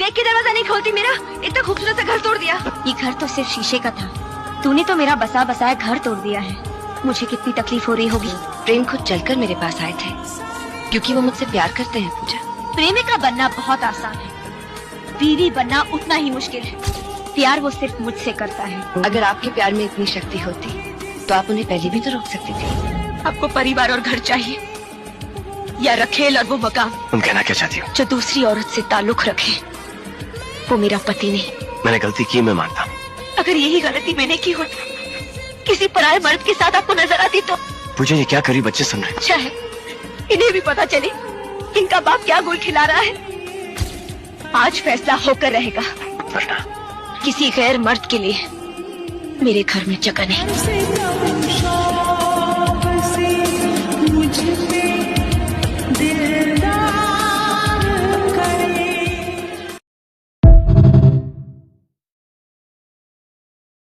देख के दरवाजा नहीं खोलती मेरा? इतना खूबसूरत सा घर तोड़ दिया। ये घर तो सिर्फ शीशे का था, तूने तो मेरा बसा बसाया घर तोड़ दिया है। मुझे कितनी तकलीफ हो रही होगी। प्रेम खुद चलकर मेरे पास आए थे, क्योंकि वो मुझसे प्यार करते हैं पूजा। प्रेमिका बनना बहुत आसान है, बीवी बनना उतना ही मुश्किल है। प्यार वो सिर्फ मुझसे करता है। अगर आपके प्यार में इतनी शक्ति होती तो आप उन्हें पहले भी तो रोक सकती थी। आपको परिवार और घर चाहिए, या रखेल और वो मकाम? तुम कहना क्या चाहती हो? जो दूसरी औरत से ताल्लुक रखे, वो मेरा पति नहीं। मैंने गलती की, मैं मानता हूँ। अगर यही गलती मैंने की होती, किसी पराये मर्द के साथ आपको नजर आती तो? पूजा, ये क्या करी? बच्चे सुन रहे। अच्छा है इन्हें भी पता चले इनका बाप क्या गुल खिला रहा है। आज फैसला होकर रहेगा, वरना किसी गैर मर्द के लिए मेरे घर में जगह नहीं।